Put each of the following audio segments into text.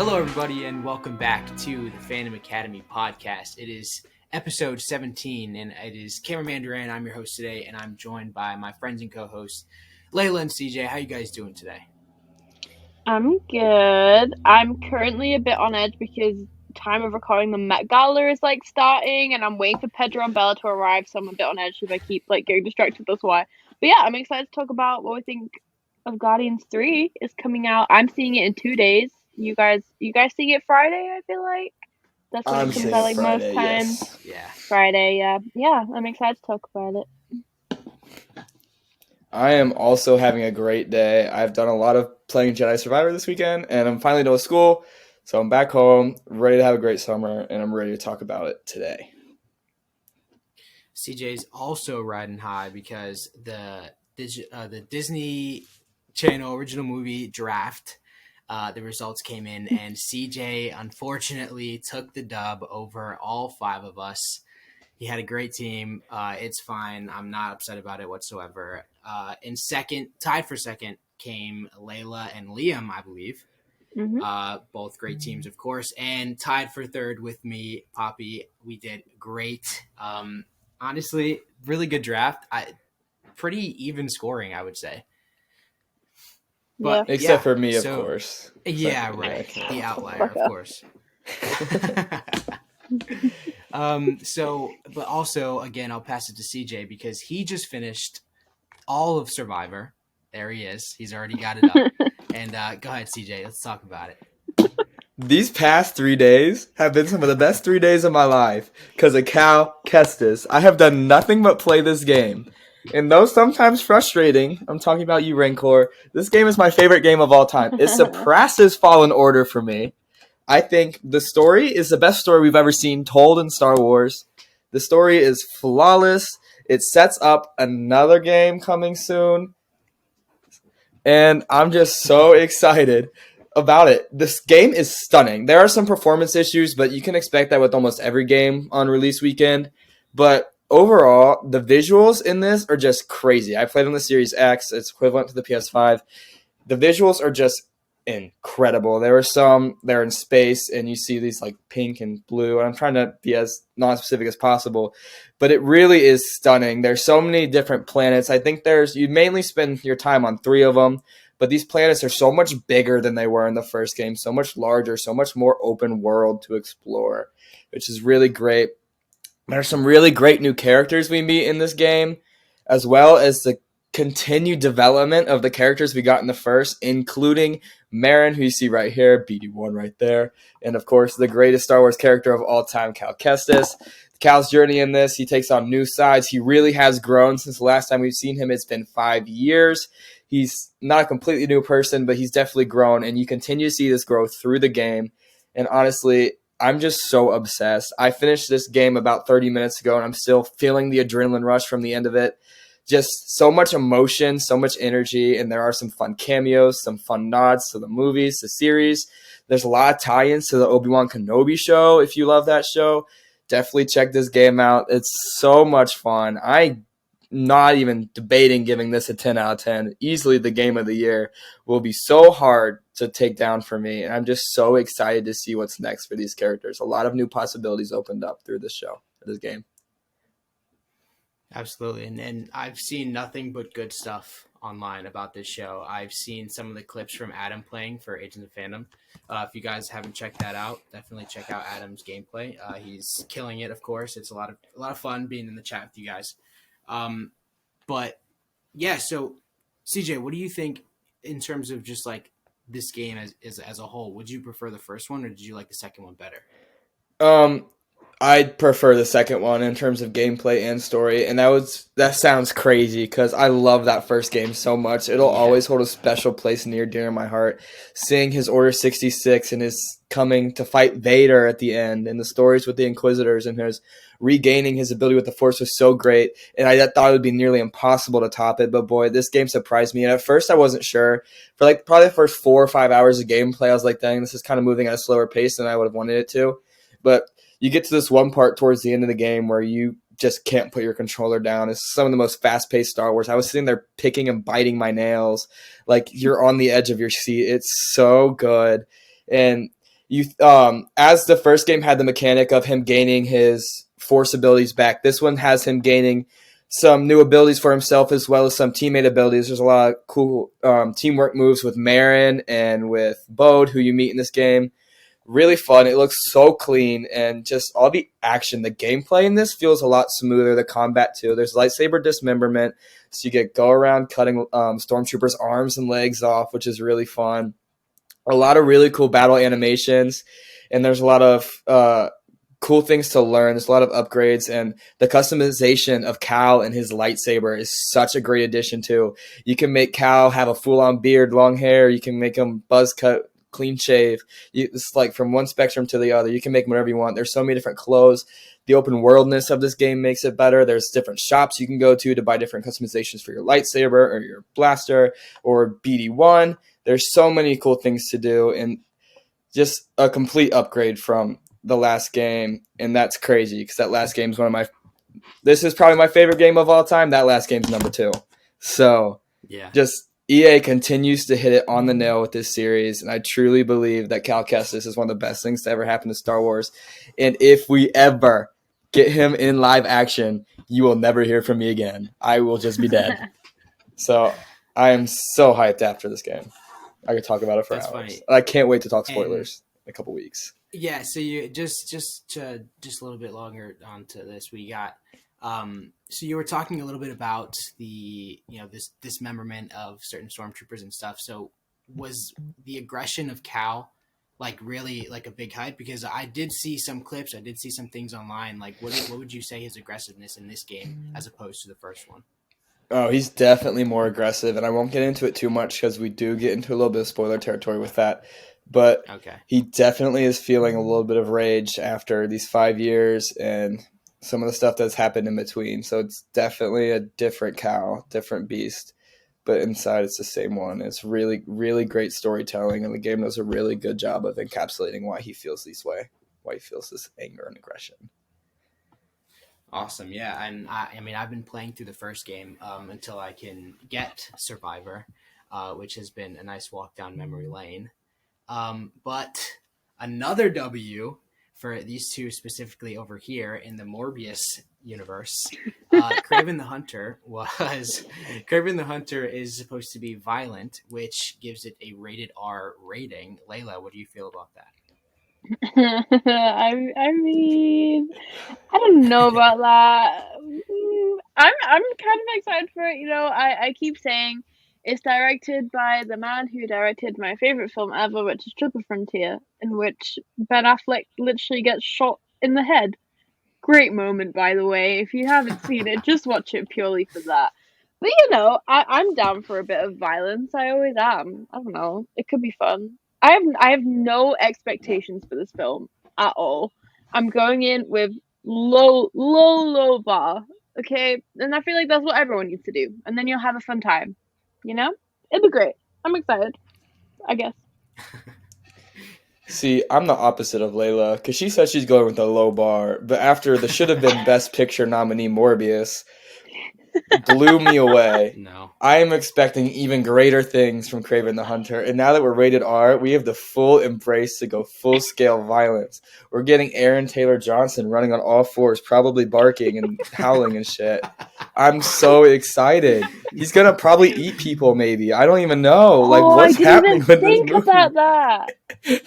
Hello, everybody, and welcome back to the Fandom Academy podcast. It is episode 17, and it is Cameraman Duran. I'm your host today, and I'm joined by my friends and co-hosts, Layla and CJ. How you guys doing today? I'm good. I'm currently a bit on edge because time of recording the Met Gala is starting, and I'm waiting for Pedro and Bella to arrive. So I'm a bit on edge if I keep getting distracted. That's why. But yeah, I'm excited to talk about what we think of Guardians 3 is coming out. I'm seeing it in 2 days. You guys seeing it Friday? I feel like that's when I'm it comes seeing out it most Friday, times. yes. Yeah. Friday, yeah. I'm excited to talk about it. I am also having a great day. I've done a lot of playing Jedi Survivor this weekend, and I'm finally done with school. So I'm back home, ready to have a great summer, and I'm ready to talk about it today. CJ's also riding high because the Disney Channel original movie Draft, the results came in, and CJ unfortunately took the dub over all five of us. He had a great team. It's fine. I'm not upset about it whatsoever. In second, tied for second, came Layla and Liam, I believe. Both great teams, of course. And tied for third with me, Poppy. We did great. Honestly, really good draft. Pretty even scoring, I would say. But Except for me, of course. Yeah, for right. me. The outlier, of course. But also, again, I'll pass it to CJ because he just finished all of Survivor. There he is. He's already got it up. And go ahead, CJ. Let's talk about it. These past 3 days have been some of the best 3 days of my life because of Cal Kestis. I have done nothing but play this game. And though sometimes frustrating, I'm talking about you, Rancor, this game is my favorite game of all time. It surpasses Fallen Order for me. I think the story is the best story we've ever seen told in Star Wars. The story is flawless. It sets up another game coming soon. And I'm just so excited about it. This game is stunning. There are some performance issues, but you can expect that with almost every game on release weekend. But overall, the visuals in this are just crazy. I played on the Series X. It's equivalent to the PS5. The visuals are just incredible. There were some, they're in space, and you see these like pink and blue. And I'm trying to be as non-specific as possible, but it really is stunning. There's so many different planets. I think you mainly spend your time on 3 of them, but these planets are so much bigger than they were in the first game, so much larger, so much more open world to explore, which is really great. There are some really great new characters we meet in this game, as well as the continued development of the characters we got in the first, including Marin, who you see right here, BD1 right there, and of course the greatest Star Wars character of all time, Cal Kestis. Cal's journey in this, he takes on new sides. He really has grown since the last time we've seen him. It's been 5 years. He's not a completely new person, but he's definitely grown, and you continue to see this growth through the game. And honestly, I'm just so obsessed. I finished this game about 30 minutes ago, and I'm still feeling the adrenaline rush from the end of it. Just so much emotion, so much energy, and there are some fun cameos, some fun nods to the movies, the series. There's a lot of tie-ins to the Obi-Wan Kenobi show. If you love that show, definitely check this game out. It's so much fun. I'm not even debating giving this a 10 out of 10. Easily the game of the year. Will be so hard to take down for me, and I'm just so excited to see what's next for these characters. A lot of new possibilities opened up through this show, this game. Absolutely. And I've seen nothing but good stuff online about this show. I've seen some of the clips from Adam playing for Agents of Fandom. If you guys haven't checked that out, definitely check out Adam's gameplay. He's killing it, of course. It's a lot of fun being in the chat with you guys. But yeah, so CJ, what do you think in terms of just like this game as a whole? Would you prefer the first one or did you like the second one better? I'd prefer the second one in terms of gameplay and story, and that sounds crazy because I love that first game so much. It'll always hold a special place near dear in my heart. Seeing his Order 66 and his coming to fight Vader at the end, and the stories with the Inquisitors and his regaining his ability with the Force was so great, and I thought it would be nearly impossible to top it. But boy, this game surprised me, and at first I wasn't sure. For like probably the first 4 or 5 hours of gameplay, I was like, dang, this is kind of moving at a slower pace than I would have wanted it to. But you get to this one part towards the end of the game where you just can't put your controller down. It's some of the most fast-paced Star Wars. I was sitting there picking and biting my nails like you're on the edge of your seat. It's so good. And you as the first game had the mechanic of him gaining his force abilities back, this one has him gaining some new abilities for himself as well as some teammate abilities. There's a lot of cool teamwork moves with Marin and with Bode, who you meet in this game. Really fun. It looks so clean, and just all the action, the gameplay in this feels a lot smoother. The combat too. There's lightsaber dismemberment, so you get go around cutting stormtroopers' arms and legs off, which is really fun. A lot of really cool battle animations, and there's a lot of cool things to learn. There's a lot of upgrades, and the customization of Cal and his lightsaber is such a great addition too. You can make Cal have a full-on beard, long hair. You can make him buzz cut, clean shave. It's like from one spectrum to the other. You can make him whatever you want. There's so many different clothes. The open worldness of this game makes it better. There's different shops you can go to buy different customizations for your lightsaber or your blaster or BD1. There's so many cool things to do, and just a complete upgrade from the last game. And that's crazy because that last game is this is probably my favorite game of all time. That last game's number 2. So Yeah. just EA continues to hit it on the nail with this series, and I truly believe that Cal Kestis is one of the best things to ever happen to Star Wars. And if we ever get him in live action, you will never hear from me again. I will just be dead. So I am so hyped after this game. I could talk about it for That's hours. funny. I can't wait to talk spoilers in a couple weeks. Yeah, so you just a little bit longer onto this. We got so you were talking a little bit about the this dismemberment of certain stormtroopers and stuff. So was the aggression of Cal like really like a big hype? Because I did see some clips, I did see some things online. Like what would you say his aggressiveness in this game as opposed to the first one? Oh, he's definitely more aggressive, and I won't get into it too much because we do get into a little bit of spoiler territory with that. But Okay. he definitely is feeling a little bit of rage after these 5 years and some of the stuff that's happened in between. So it's definitely a different Cal, different beast. But inside it's the same one. It's really, really great storytelling, and the game does a really good job of encapsulating why he feels this way, why he feels this anger and aggression. Awesome, yeah, and I mean I've been playing through the first game until I can get Survivor, which has been a nice walk down memory lane. But another W for these two specifically over here in the Morbius universe, Kraven the Hunter is supposed to be violent, which gives it a rated R rating. Layla, what do you feel about that? I mean, I don't know about that. I'm kind of excited for it. I keep saying it's directed by the man who directed my favorite film ever, which is Triple Frontier, in which Ben Affleck literally gets shot in the head. Great moment, by the way. If you haven't seen it, just watch it purely for that. But I'm down for a bit of violence. I always am. I don't know. It could be fun. I have no expectations for this film at all. I'm going in with low bar. Okay, and I feel like that's what everyone needs to do, and then you'll have a fun time. It'd be great. I'm excited, I guess. See, I'm the opposite of Layla because she said she's going with a low bar, but after the should have been Best Picture nominee Morbius blew me away. No. I am expecting even greater things from Kraven the Hunter, and now that we're rated R, we have the full embrace to go full-scale violence. We're getting Aaron Taylor Johnson running on all fours, probably barking and howling and shit. I'm so excited. He's gonna probably eat people, maybe. I don't even know. What's happening with this movie? I didn't even think about that.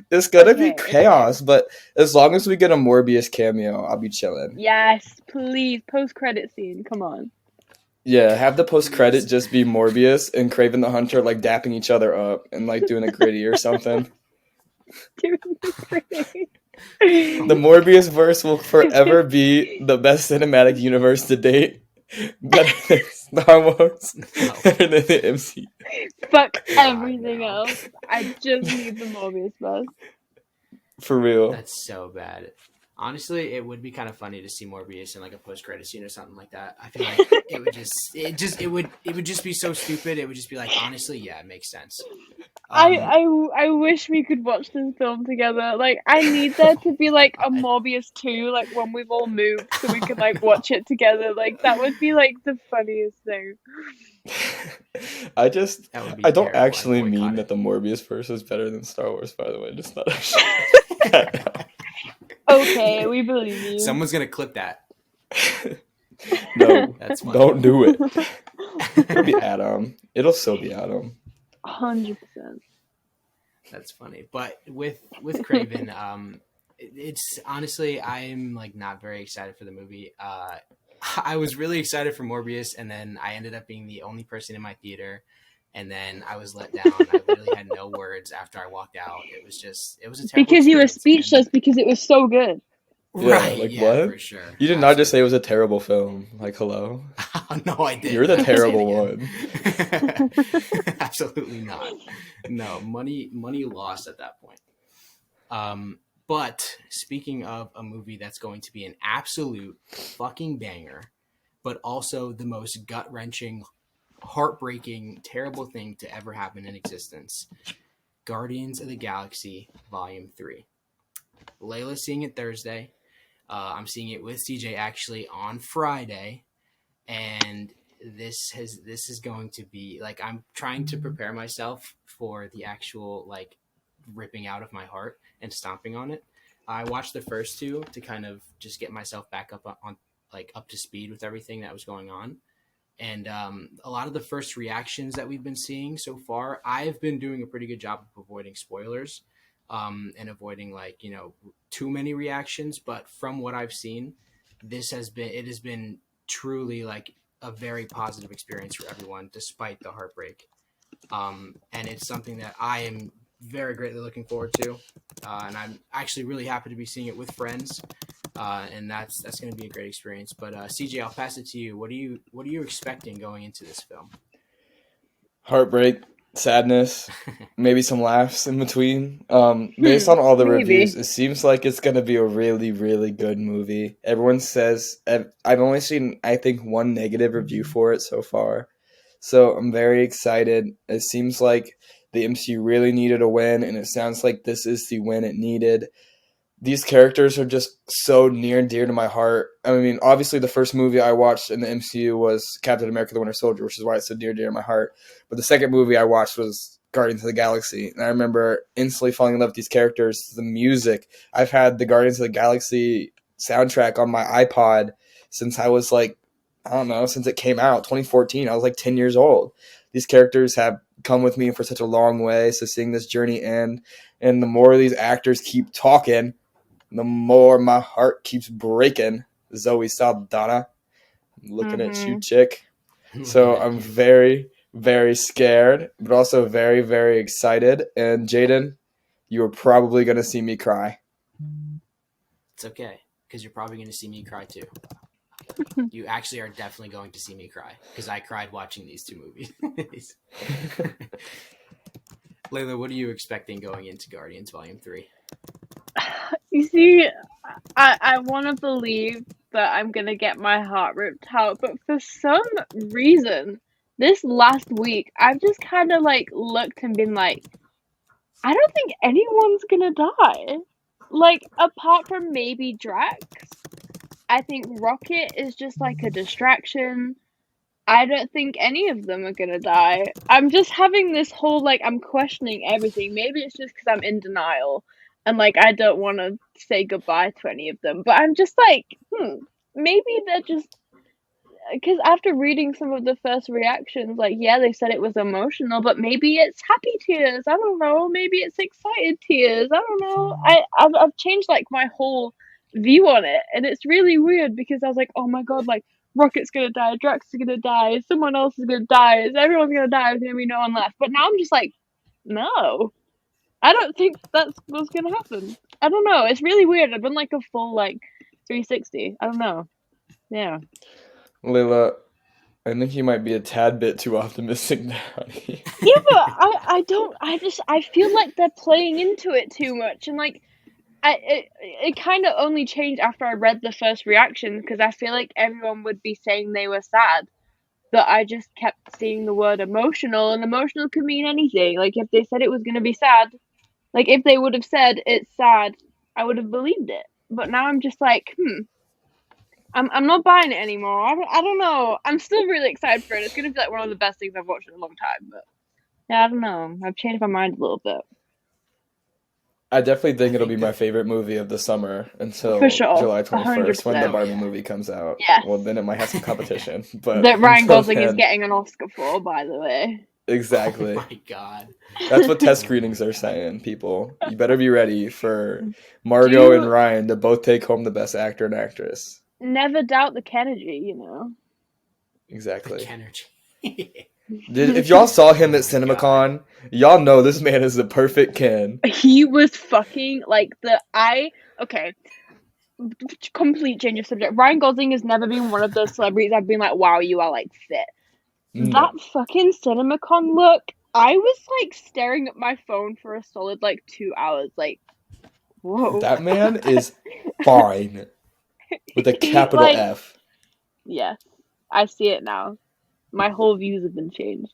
It's gonna be chaos, but as long as we get a Morbius cameo, I'll be chilling. Yes, please. Post-credit scene. Come on. Yeah, have the post-credit just be Morbius and Kraven the Hunter dapping each other up and doing a gritty or something. Doing the gritty. The Morbius verse will forever be the best cinematic universe to date. Better than Star Wars. Better than the MCU. Fuck everything else. I just need the Morbius bus. For real. That's so bad. Honestly, it would be kind of funny to see Morbius in a post-credit scene or something like that. I feel like it would just be so stupid. It would just be like, honestly, yeah, it makes sense. I wish we could watch this film together. Like, I need there to be like a God. Morbius 2, like when we've all moved, so we could like No. watch it together. Like, that would be like the funniest thing. I just, That would be I don't terrible. I'd actually boycott mean it. that the Morbius verse is better than Star Wars, by the way. Just not actually. Okay, we believe you. Someone's gonna clip that. No, That's funny. don't do it. It'll be Adam. It'll still be Adam. 100%. That's funny. But with Craven, it's honestly, I'm like not very excited for the movie. I was really excited for Morbius, and then I ended up being the only person in my theater, and then I was let down. I literally had no words after I walked out. It was a terrible Because you were experience, speechless because it was so good. Yeah, Right? like Yeah, what? for sure. You did not just say it was a terrible film. Like, hello? No, I didn't. You're the I will say it terrible again. one. Absolutely not. No, money lost at that point. But speaking of a movie that's going to be an absolute fucking banger, but also the most gut-wrenching, heartbreaking, terrible thing to ever happen in existence, Guardians of the Galaxy Volume 3. Layla's seeing it Thursday. I'm seeing it with CJ actually on Friday, and this is going to be like, I'm trying to prepare myself for the actual like ripping out of my heart and stomping on it. I watched the first two to kind of just get myself back up on like up to speed with everything that was going on. And a lot of the first reactions that we've been seeing so far, I've been doing a pretty good job of avoiding spoilers and avoiding like, too many reactions. But from what I've seen, it has been truly like a very positive experience for everyone, despite the heartbreak. And it's something that I am very greatly looking forward to. And I'm actually really happy to be seeing it with friends. And that's going to be a great experience. But CJ, I'll pass it to you. What are you expecting going into this film? Heartbreak, sadness, maybe some laughs in between. Based on all the Maybe. reviews, it seems like it's going to be a really, really good movie. Everyone says, I've only seen, I think, one negative review for it so far. So I'm very excited. It seems like the MCU really needed a win, and it sounds like this is the win it needed. These characters are just so near and dear to my heart. I mean, obviously the first movie I watched in the MCU was Captain America the Winter Soldier, which is why it's so dear to my heart. But the second movie I watched was Guardians of the Galaxy. And I remember instantly falling in love with these characters, the music. I've had the Guardians of the Galaxy soundtrack on my iPod since I was like, I don't know, since it came out, 2014. I was like 10 years old. These characters have come with me for such a long way. So seeing this journey end, and the more these actors keep talking, the more my heart keeps breaking. Zoe Saldana, looking at you, chick. So I'm very, very scared, but also very, very excited. And Jaden, you are probably going to see me cry. It's okay, because you're probably going to see me cry too. You actually are definitely going to see me cry, because I cried watching these two movies. Layla, what are you expecting going into Guardians Volume 3? You see, I want to believe that I'm going to get my heart ripped out, but for some reason, this last week, I've just kind of like looked and been like, I don't think anyone's going to die. Like, apart from maybe Drax, I think Rocket is just like a distraction. I don't think any of them are gonna die. I'm just having this whole like, I'm questioning everything. Maybe it's just because I'm in denial and like I don't want to say goodbye to any of them. But I'm just like, maybe they're just, because after reading some of the first reactions, like, yeah, they said it was emotional, but maybe it's happy tears. I don't know. Maybe it's excited tears. I don't know. I've changed like my whole view on it, and it's really weird because I was like, oh my god, like Rocket's gonna die, Drax is gonna die, someone else is gonna die, everyone's gonna die, there's gonna be no one left. But now I'm just like, no, I don't think that's what's gonna happen. I don't know. It's really weird. I've been like a full like 360. I don't know. Yeah. Layla, I think you might be a tad bit too optimistic now. Yeah, but I feel like they're playing into it too much, and like it kind of only changed after I read the first reaction, because I feel like everyone would be saying they were sad, that I just kept seeing the word emotional, and emotional could mean anything. Like, if they said it was going to be sad, like, if they would have said it's sad, I would have believed it. But now I'm just like, I'm not buying it anymore. I don't know. I'm still really excited for it. It's going to be like one of the best things I've watched in a long time. But yeah, I don't know. I've changed my mind a little bit. I definitely think I it'll think be my that- favorite movie of the summer until For sure. July 21st when the 100%. Barbie Yeah. movie comes out. Yes. Well, then it might have some competition. But That Ryan until Gosling is then- getting an Oscar for, by the way. Exactly. Oh my god. That's what test screenings are saying, people. You better be ready for Margot and Ryan to both take home the best actor and actress. Never doubt the Kennedy, you know. Exactly. The energy. If y'all saw him at Oh my CinemaCon, y'all know this man is the perfect Ken. He was fucking like okay. Complete change of subject. Ryan Gosling has never been one of those celebrities I've been like, wow, you are like fit. No. That fucking CinemaCon look, I was like staring at my phone for a solid like 2 hours. Like, whoa. That man is fine. With a He, capital like- F. Yes, I see it now. My whole views have been changed.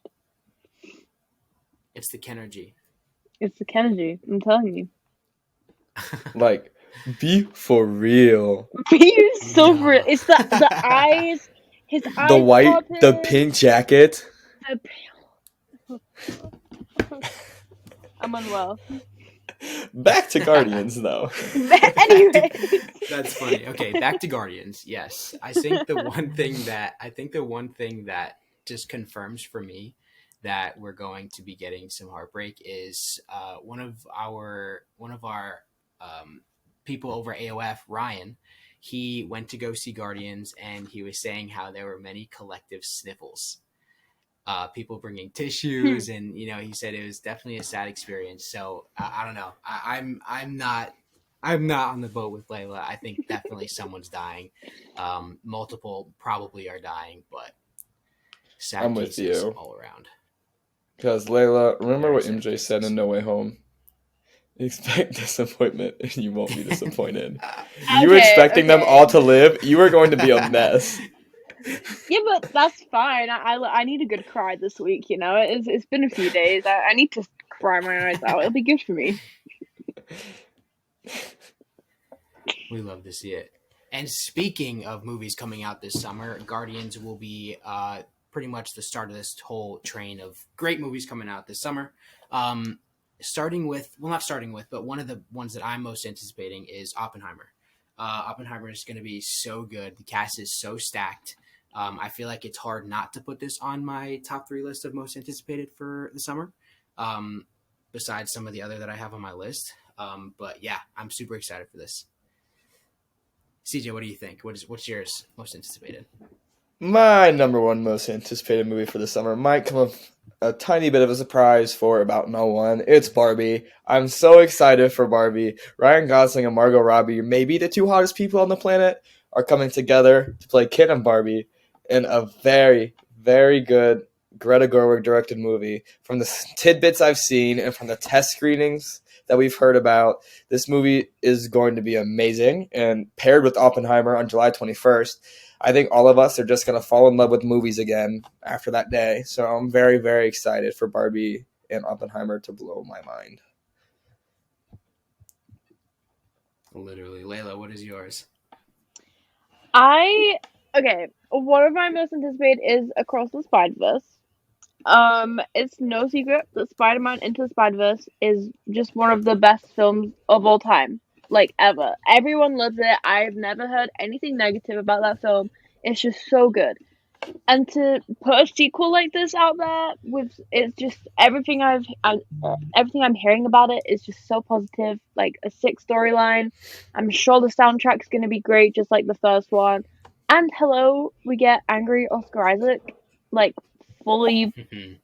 It's the Kenergy. It's the Kennedy, I'm telling you. Like, be for real. He is so No. real. It's the eyes. His eyes. The white, popping, the pink jacket. the- I'm unwell. Back to Guardians, though. Anyway. That's funny. Okay, back to Guardians. Yes, I think the one thing that just confirms for me that we're going to be getting some heartbreak is one of our people over AOF, Ryan. He went to go see Guardians, and he was saying how there were many collective sniffles. People bringing tissues, and he said it was definitely a sad experience. So I don't know. I'm not on the boat with Layla. I think definitely someone's dying. Multiple probably are dying, but sad I'm with cases you. all around. Because, Layla, remember Very what sad MJ said cases. in No Way Home? Expect disappointment, and you won't be disappointed. You Okay, expecting them okay. all to live, you are going to be a mess. Yeah, but that's fine. I need a good cry this week. It's been a few days. I need to cry my eyes out. It'll be good for me. We love to see it. And speaking of movies coming out this summer, Guardians will be pretty much the start of this whole train of great movies coming out this summer. Not starting with, but one of the ones that I'm most anticipating is Oppenheimer. Oppenheimer is going to be so good. The cast is so stacked. I feel like it's hard not to put this on my top 3 list of most anticipated for the summer, besides some of the other that I have on my list. But yeah, I'm super excited for this. CJ, what do you think? What's yours most anticipated? My number one most anticipated movie for the summer might come up a tiny bit of a surprise for about no one. It's Barbie. I'm so excited for Barbie. Ryan Gosling and Margot Robbie, maybe the 2 hottest people on the planet, are coming together to play Ken and Barbie in a very, very good Greta Gerwig directed movie. From the tidbits I've seen and from the test screenings that we've heard about, this movie is going to be amazing. And paired with Oppenheimer on July 21st, I think all of us are just going to fall in love with movies again after that day. So I'm very, very excited for Barbie and Oppenheimer to blow my mind. Literally. Layla, what is yours? Okay, one of my most anticipated is Across the Spider-Verse. It's no secret that Spider-Man Into the Spider-Verse is just one of the best films of all time. Like, ever. Everyone loves it. I've never heard anything negative about that film. It's just so good. And to put a sequel like this out there it's just everything everything I'm hearing about it is just so positive. Like, a sick storyline. I'm sure the soundtrack's gonna be great, just like the first one. And hello, we get angry Oscar Isaac, like fully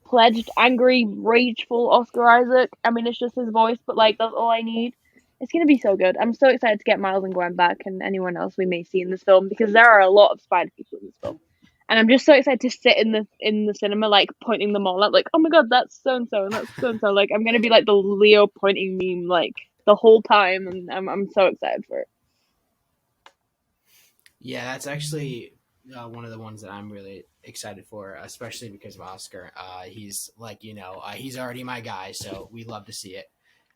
pledged, angry, rageful Oscar Isaac. I mean, it's just his voice, but like that's all I need. It's gonna be so good. I'm so excited to get Miles and Gwen back and anyone else we may see in this film, because there are a lot of Spider people in this film. And I'm just so excited to sit in the cinema, like pointing them all out, like, oh my god, that's so and so, and that's so and so. Like, I'm gonna be like the Leo pointing meme like the whole time, and I'm so excited for it. Yeah, that's actually one of the ones that I'm really excited for, especially because of Oscar. He's like, he's already my guy, so we love to see it.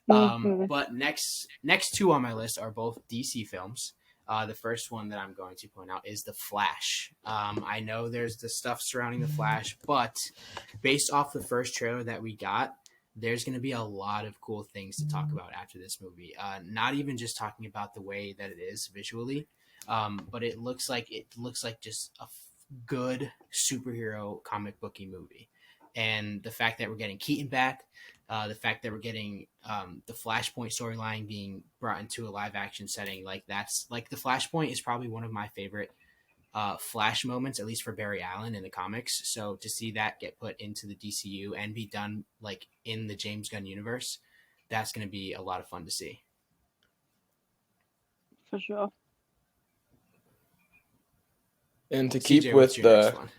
Mhm. But next two on my list are both DC films. The first one that I'm going to point out is The Flash. I know there's the stuff surrounding The Flash, but based off the first trailer that we got, there's going to be a lot of cool things to talk about after this movie. Not even just talking about the way that it is visually, but it looks like just a good superhero comic booky movie. And the fact that we're getting Keaton back, the fact that we're getting the Flashpoint storyline being brought into a live action setting, like that's like the Flashpoint is probably one of my favorite Flash moments, at least for Barry Allen in the comics. So to see that get put into the DCU and be done like in the James Gunn universe, that's going to be a lot of fun to see. For sure. And to CJ, keep what's with your next the one?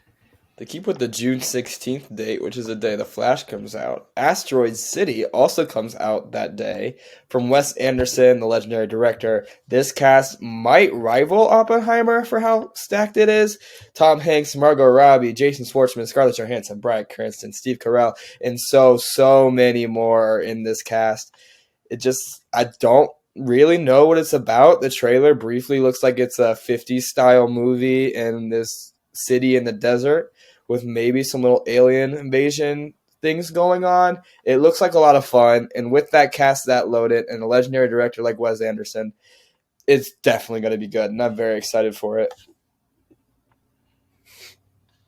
to keep with the June 16th date, which is the day The Flash comes out, Asteroid City also comes out that day from Wes Anderson, the legendary director. This cast might rival Oppenheimer for how stacked it is. Tom Hanks, Margot Robbie, Jason Schwartzman, Scarlett Johansson, Bryan Cranston, Steve Carell, and so many more are in this cast. I don't really know what it's about. The trailer briefly looks like it's a 50s style movie in this city in the desert with maybe some little alien invasion things going on. It looks like a lot of fun, and with that cast that loaded and a legendary director like Wes Anderson, it's definitely going to be good, and I'm very excited for it.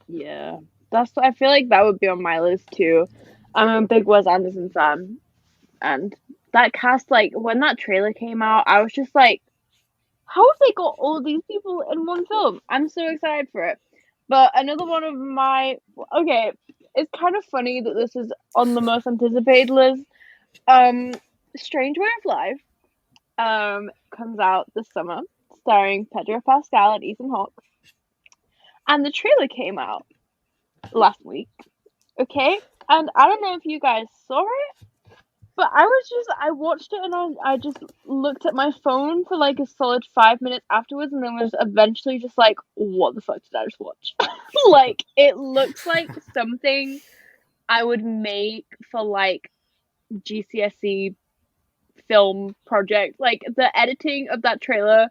Yeah. I feel like that would be on my list too. I'm a big Wes Anderson fan, and that cast, like when that trailer came out, I was just like, how have they got all these people in one film? I'm so excited for it. But another one of my okay, it's kind of funny that this is on the most anticipated list. Um, Strange Way of Life comes out this summer, starring Pedro Pascal and Ethan Hawke, and the trailer came out last week. Okay, and I don't know if you guys saw it, but I watched it and I just looked at my phone for like a solid 5 minutes afterwards and then was eventually just like, what the fuck did I just watch? Like, it looks like something I would make for like GCSE film project. Like, the editing of that trailer,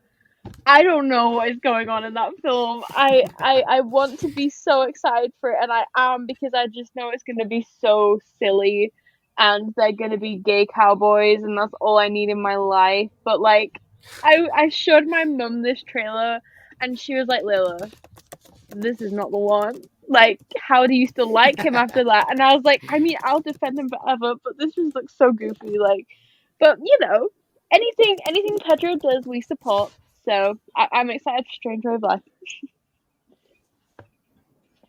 I don't know what is going on in that film. I want to be so excited for it, and I am because I just know it's going to be so silly, and they're going to be gay cowboys, and that's all I need in my life. But like, I showed my mum this trailer, and she was like, "Lila, this is not the one. Like, how do you still like him after that?" And I was like, "I mean, I'll defend him forever, but this just looks so goofy." Like, but you know, anything Pedro does, we support. So I'm excited for Strange Way of Life.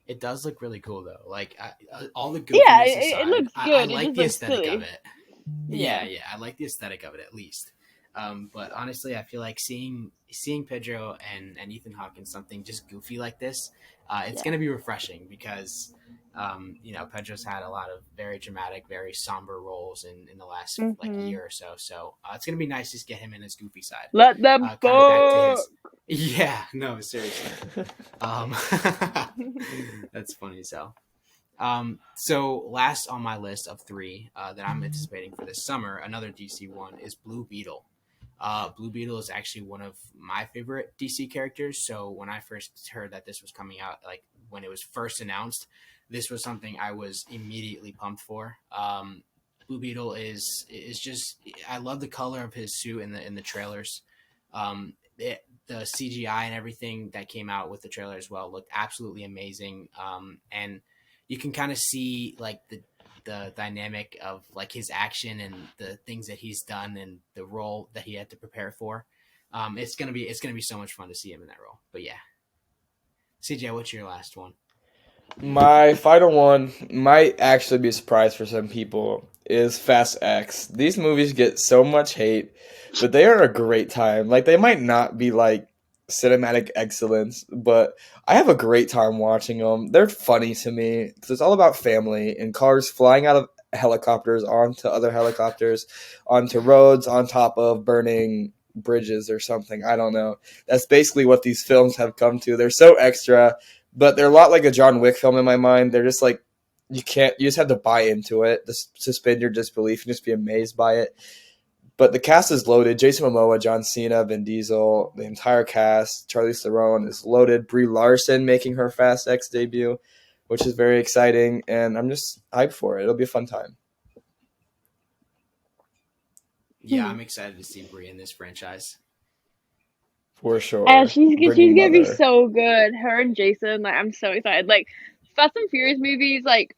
It does look really cool though. Like all the Yeah, goofiness it aside, looks I good. It like just the looks aesthetic of silly. it. Yeah. Yeah, I like the aesthetic of it at least. But honestly, I feel like seeing Pedro and Ethan Hawke in something just goofy like this, it's Yeah. gonna be refreshing because Pedro's had a lot of very dramatic, very somber roles in the last like year or so. So it's gonna be nice to just get him in his goofy side. Let them Kind of back to fuck. his. Yeah, no, seriously. That's funny. So last on my list of three that I'm anticipating for this summer, another DC one is Blue Beetle. Blue Beetle is actually one of my favorite DC characters. So when I first heard that this was coming out, like when it was first announced, this was something I was immediately pumped for. Blue Beetle is just I love the color of his suit in the trailers. The CGI and everything that came out with the trailer as well looked absolutely amazing. And you can kind of see like the dynamic of like his action and the things that he's done and the role that he had to prepare for. It's gonna be so much fun to see him in that role. But yeah, CJ, what's your last one? My final one might actually be a surprise for some people is Fast X. These movies get so much hate, but they are a great time. Like, they might not be like cinematic excellence, but I have a great time watching them. They're funny to me because it's all about family and cars flying out of helicopters onto other helicopters, onto roads, on top of burning bridges or something. I don't know. That's basically what these films have come to. They're so extra, but they're a lot like a John Wick film in my mind. They're just like, you just have to buy into it, just suspend your disbelief and just be amazed by it. But the cast is loaded. Jason Momoa, John Cena, Vin Diesel, the entire cast. Charlize Theron is loaded. Brie Larson making her Fast X debut, which is very exciting, and I'm just hyped for it. It'll be a fun time. Yeah, I'm excited to see Brie in this franchise. For sure. She's Bringing gonna be mother. so good. Her and Jason, like, I'm so excited. Like, Fast and Furious movies, like,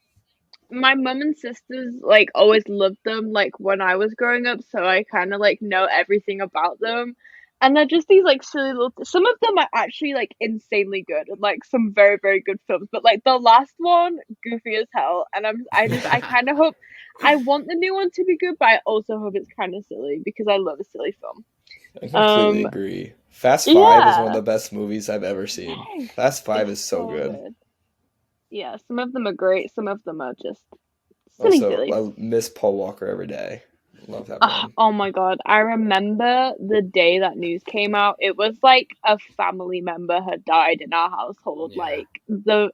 my mum and sisters like always loved them like when I was growing up, so I kind of like know everything about them. And they're just these like silly little. Some of them are actually like insanely good and like some very very good films. But like the last one, goofy as hell. And I kind of hope. I want the new one to be good, but I also hope it's kind of silly because I love a silly film. I completely agree. Fast 5 is one of Yeah, the best movies I've ever seen. Fast 5 it's is so good. good. Yeah, some of them are great. Some of them are just Also, silly. I miss Paul Walker every day. Love that man. Oh my god, I remember the day that news came out. It was like a family member had died in our household. Yeah. Like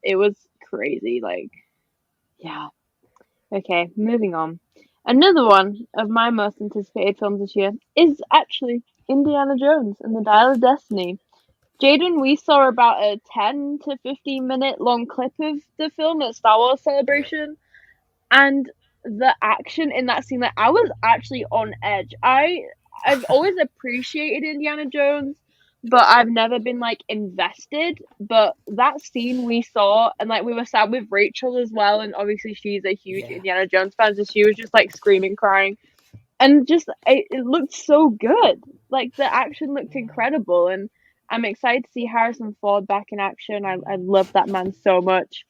it was crazy. Like, yeah. Okay, moving on. Another one of my most anticipated films this year is actually Indiana Jones and the Dial of Destiny. Jaden, we saw about a 10 to 15 minute long clip of the film at Star Wars Celebration. And the action in that scene, like I was actually on edge. I've always appreciated Indiana Jones, but I've never been like invested. But that scene we saw, and like we were sat with Rachel as well, and obviously she's a huge Indiana Jones fan, so she was just like screaming, crying, and just it looked so good. Like the action looked incredible, and I'm excited to see Harrison Ford back in action. I love that man so much.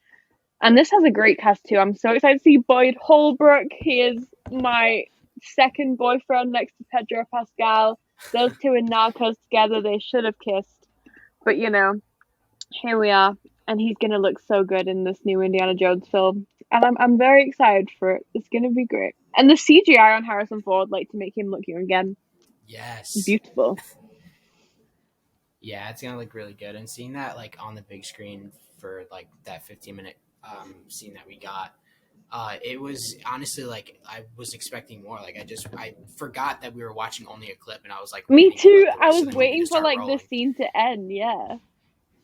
And this has a great cast too. I'm so excited to see Boyd Holbrook. He is my second boyfriend next to Pedro Pascal. Those two in Narcos together, they should have kissed. But you know, here we are. And he's gonna look so good in this new Indiana Jones film. And I'm very excited for it. It's gonna be great. And the CGI on Harrison Ford, like to make him look young again. Yes. Beautiful. Yeah, it's gonna look really good. And seeing that like on the big screen for like that 15-minute scene that we got, it was honestly like I was expecting more. Like I forgot that we were watching only a clip, and I was like, Me waiting for, too. like, the I rest was of the movie waiting to for start like rolling. the scene to end, yeah.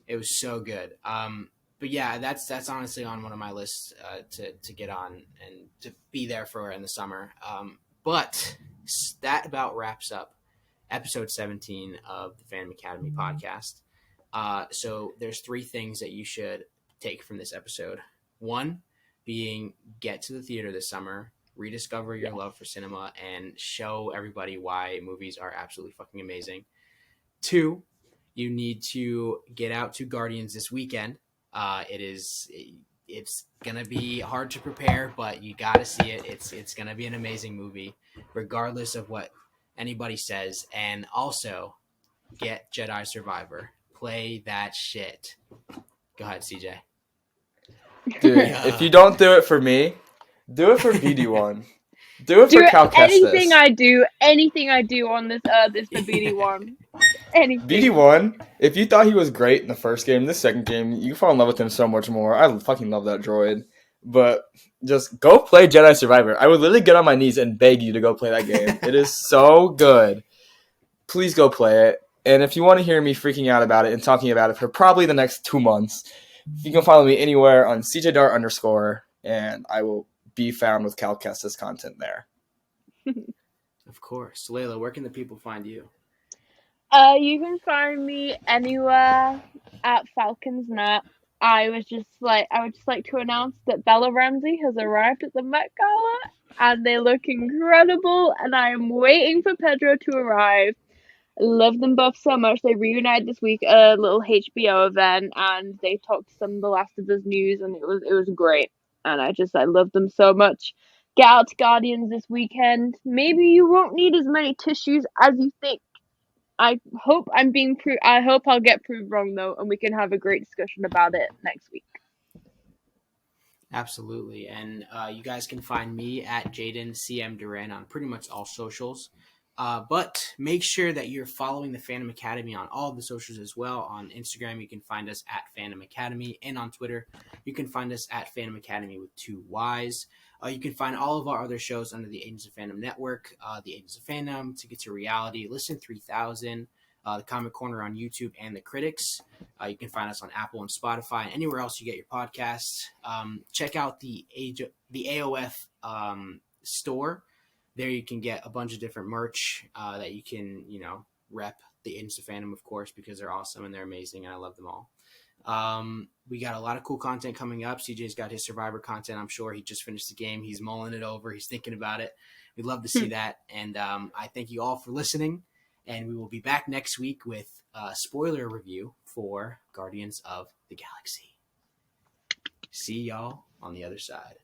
It was so good. But yeah, that's honestly on one of my lists to get on and to be there for in the summer. But that about wraps up episode 17 of the Fandom Academy podcast. So there's 3 things that you should take from this episode. 1 being get to the theater this summer, rediscover your love for cinema, and show everybody why movies are absolutely fucking amazing. 2, you need to get out to Guardians this weekend. It's gonna be hard to prepare, but you gotta see it. It's gonna be an amazing movie, regardless of what anybody says. And also, get Jedi Survivor. Play that shit. Go ahead, CJ. Dude, if you don't do it for me, do it for BD1. Do it for Cal anything Kestis. anything I do on this earth is for BD1. Anything. BD1, if you thought he was great in the first game, this second game, you fall in love with him so much more. I fucking love that droid. But just go play Jedi Survivor. I would literally get on my knees and beg you to go play that game. It is so good. Please go play it. And if you want to hear me freaking out about it and talking about it for probably the next 2 months, you can follow me anywhere on CJDart_, and I will be found with Cal Kestis content there. Of course. Layla, where can the people find you? You can find me anywhere at Falcons Net. I would just like to announce that Bella Ramsey has arrived at the Met Gala, and they look incredible. And I am waiting for Pedro to arrive. I love them both so much. They reunited this week at a little HBO event, and they talked some of the Last of Us news, and it was great. And I love them so much. Get out to Guardians this weekend. Maybe you won't need as many tissues as you think. I hope I hope I'll get proved wrong though, and we can have a great discussion about it next week. Absolutely. And you guys can find me at Jaden CM Duran on pretty much all socials. But make sure that you're following the Fandom Academy on all of the socials as well. On Instagram, you can find us at Fandom Academy, and on Twitter, you can find us at Fandom Academy with 2 Ys. You can find all of our other shows under the Agents of Fandom network, the Agents of Fandom, Ticket to Reality, Listen 3000, the Comic Corner on YouTube, and the Critics. You can find us on Apple and Spotify and anywhere else you get your podcasts. Check out the AOF store. There you can get a bunch of different merch that you can, rep the Agents of Fandom, of course, because they're awesome and they're amazing and I love them all. We got a lot of cool content coming up. CJ's got his Survivor content. I'm sure he just finished the game. He's mulling it over. He's thinking about it. We'd love to see that. And I thank you all for listening. And we will be back next week with a spoiler review for Guardians of the Galaxy. See y'all on the other side.